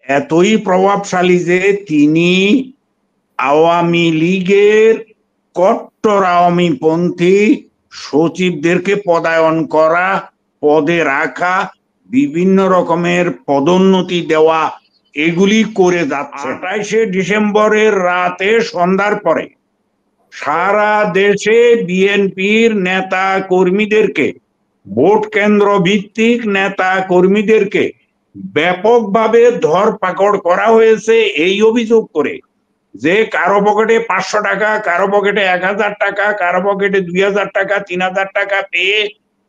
এতই প্রভাবশালী যে তিনি আওয়ামী লীগের কট্টর আওয়ামীপন্থী সচিবদেরকে পদায়ন করা, পদে রাখা, বিভিন্ন রকমের পদোন্নতি দেওয়া এগুলি করে যাচ্ছে। 28শে ডিসেম্বরের রাতে সন্ধ্যার পরে সারা দেশে বিএনপির নেতা কর্মীদেরকে, ভোট কেন্দ্র ভিত্তিক নেতা কর্মীদেরকে ব্যাপকভাবে ধরপাকড় করা হয়েছে এই অভিযোগ করে যে কারো পকেটে 500 টাকা, কারো পকেটে 1000 টাকা, কারো পকেটে 2000 টাকা, 3000 টাকা পেয়ে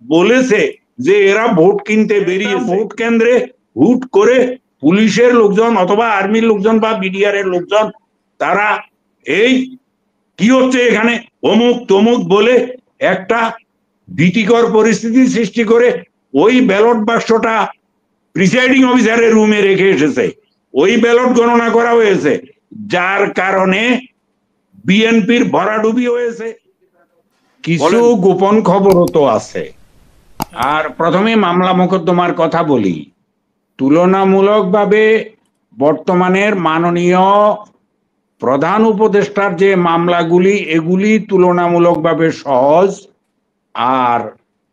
বলেছে যে এরা ভোট কিনতে বেরিয়ে ভোট কেন্দ্রে হুট করে পুলিশের লোকজন অথবা আর্মির লোকজন বা বিডিআর এর লোকজন তারা এই কি হচ্ছে এখানে অমুক তমুক বলে একটা ভীতিকর পরিস্থিতি সৃষ্টি করে ওই ব্যালট বাক্সটা প্রিসাইডিং অফিসারের রুমে রেখে এসেছে। ওই ব্যালট গণনা করা হয়েছে, যার কারণে বিএনপির ভরাডুবি হয়েছে। কিছু গোপন খবরও তো আছে। আর প্রথমে মামলা মোকদ্দমার কথা বলি। তুলনামূলকভাবে বর্তমানের মাননীয় প্রধান উপদেষ্টার যে মামলাগুলি এগুলি তুলনামূলকভাবে সহজ, আর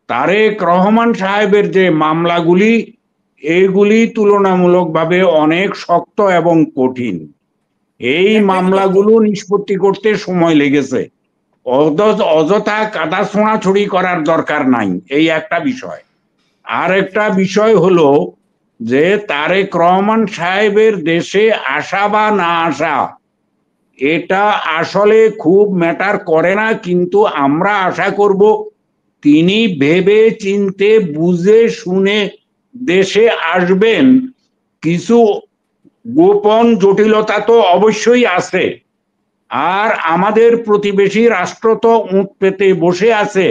তারেক রহমান সাহেবের যে মামলাগুলি এগুলি তুলনামূলকভাবে অনেক শক্ত এবং কঠিন। এই মামলাগুলো নিষ্পত্তি করতে সময় লেগেছে। অযথা কাদা ছোঁড়াছুড়ি করার দরকার নাই, এই একটা বিষয়। আর একটা বিষয় হলো যে তারেক রহমান সাহেবের দেশে আসা বা না আসা এটা আসলে খুব ম্যাটার করে না, কিন্তু আমরা আশা করব তিনি ভেবে চিনতে বুঝে শুনে দেশে আসবেন। কিছু গোপন জটিলতা তো অবশ্যই আছে, আর আমাদের প্রতিবেশী রাষ্ট্র তো উঁট পেতে বসে আছে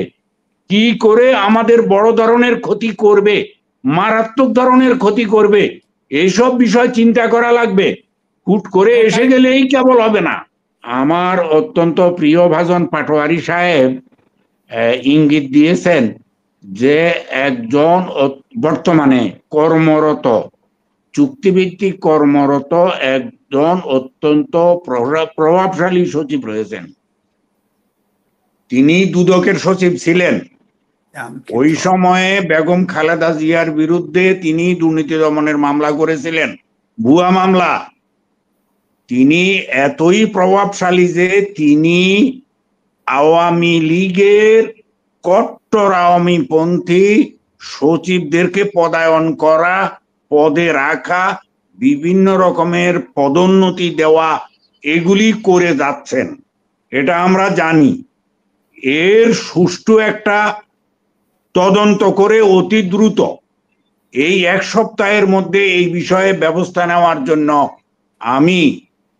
কি করে আমাদের বড় ধরনের ক্ষতি করবে, মারাত্মক ধরনের ক্ষতি করবে, এইসব বিষয় চিন্তা করা লাগবে। হুট করে এসে গেলেই কেবল হবে না। আমার অত্যন্ত প্রিয় ভাজন পাটোয়ারি সাহেব ইঙ্গিত দিয়েছেন যে একজন বর্তমানে কর্মরত চুক্তিভিত্তিক কর্মরত একজন অত্যন্ত প্রভাবশালী সচিব রয়েছেন। তিনি দুদকের সচিব ছিলেন। ওই সময়ে বেগম খালেদা জিয়ার বিরুদ্ধে তিনি দুর্নীতি দমনের মামলা করেছিলেন, ভুয়া মামলা। তিনি এতই প্রভাবশালী যে তিনি আওয়ামী লীগের কট্টর আওয়ামীপন্থী সচিবদেরকে পদায়ন করা, পদে রাখা, বিভিন্ন রকমের পদোন্নতি দেওয়া এগুলি করে যাচ্ছেন, এটা আমরা জানি। এর সুষ্ঠু একটা তদন্ত করে অতি দ্রুত এই 1 সপ্তাহের মধ্যে এই বিষয়ে ব্যবস্থা নেওয়ার জন্য আমি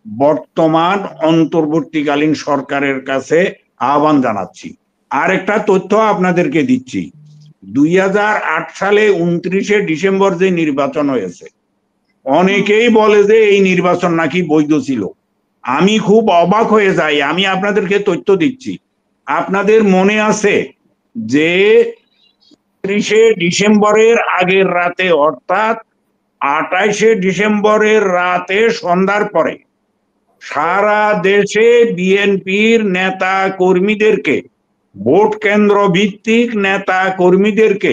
বর্তমান অন্তর্বর্তীকালীন সরকারের কাছে আহ্বান জানাচ্ছি। আর একটা তথ্য আপনাদেরকে দিচ্ছি। 2008 সালে 29শে ডিসেম্বর যে নির্বাচন হয়েছে, অনেকেই বলে যে এই নির্বাচন নাকি বৈধ ছিল। আমি খুব অবাক হয়ে যাই। আমি আপনাদেরকে তথ্য দিচ্ছি। আপনাদের মনে আছে যে 30শে ডিসেম্বরের আগের রাতে, অর্থাৎ 28শে ডিসেম্বরের রাতে সন্ধ্যার পরে সারা দেশে বিএনপির নেতা কর্মীদেরকে, ভোট কেন্দ্র ভিত্তিক নেতা কর্মীদেরকে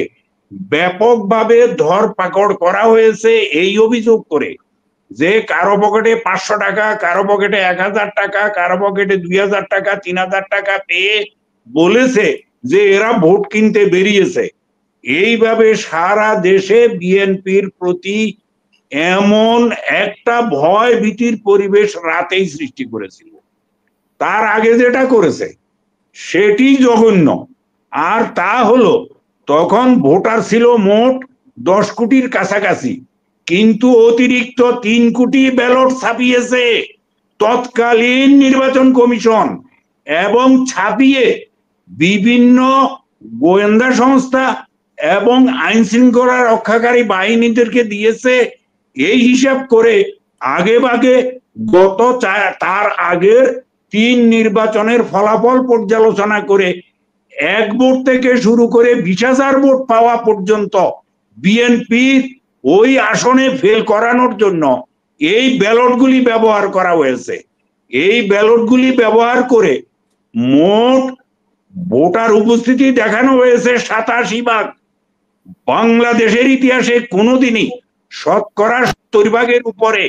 ব্যাপকভাবে ধরপাকড় করা হয়েছে এই অভিযোগ করে যে কারো পকেটে 500 টাকা, কারো পকেটে 1000 টাকা, কারো পকেটে 2000 টাকা, 3000 টাকা পেয়ে বলেছে যে এরা ভোট কিনতে বেরিয়েছে। এইভাবে সারা দেশে বিএনপির প্রতি এমন একটা ভয় ভীতির পরিবেশ রাতেই সৃষ্টি করেছিল। তার আগে যেটা করেছে সেটি জঘন্য। আর তা হলো তখন ভোটার ছিল মোট 10 কোটির কাছাকাছি, কিন্তু অতিরিক্ত 3 কোটি ব্যালট ছাপিয়েছে তৎকালীন নির্বাচন কমিশন, এবং ছাপিয়ে বিভিন্ন গোয়েন্দা সংস্থা এবং আইন শৃঙ্খলা রক্ষাকারী বাহিনীদেরকে দিয়েছে। এই হিসাব করে আগে ভাগে তার আগের 3 নির্বাচনের ফলাফল পর্যালোচনা করে 1 ভোট থেকে শুরু করে 20,000 ভোট পাওয়া পর্যন্ত বিএনপির ওই আসনে ফেল করানোর জন্য এই ব্যালটগুলি ব্যবহার করা হয়েছে। এই ব্যালটগুলি ব্যবহার করে মোট ভোটার উপস্থিতি দেখানো হয়েছে 87%। বাংলাদেশের ইতিহাসে কোনোদিনই 70% উপরে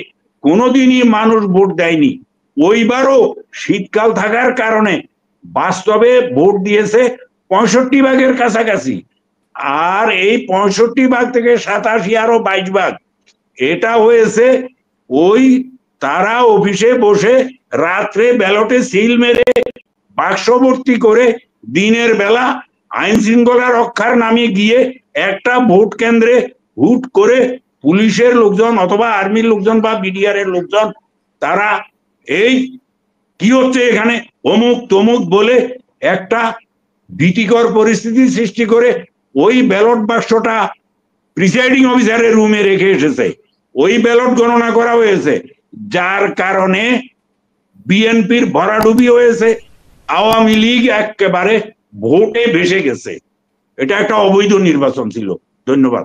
কোনোদিনই মানুষ ভোট দেয়নি। ওইবারও শীতকাল থাকার কারণে বাস্তবে ভোট দিয়েছে 65% কাছাকাছি। আর এই 65% থেকে 87 আরো 22%, এটা হয়েছে ওই তারা অফিসে বসে রাত্রে ব্যালটে সিল মেরে বাক্স ভর্তি করে দিনের বেলা আইন শৃঙ্খলা রক্ষার নামে গিয়ে একটা ভোট কেন্দ্রে হুট করে পুলিশের লোকজন অথবা আর্মির লোকজন বা বিডিআর এর লোকজন তারা এই কি হচ্ছে এখানে অমুক তমুক বলে একটা ভীতিকর পরিস্থিতি সৃষ্টি করে ওই ব্যালট বাক্সটা প্রিসাইডিং অফিসারের রুমে রেখে এসেছে। ওই ব্যালট গণনা করা হয়েছে, যার কারণে বিএনপির ভরাডুবি হয়েছে, আওয়ামী লীগ একেবারে ভোটে ভেসে গেছে। এটা একটা অবৈধ নির্বাচন ছিল। ধন্যবাদ।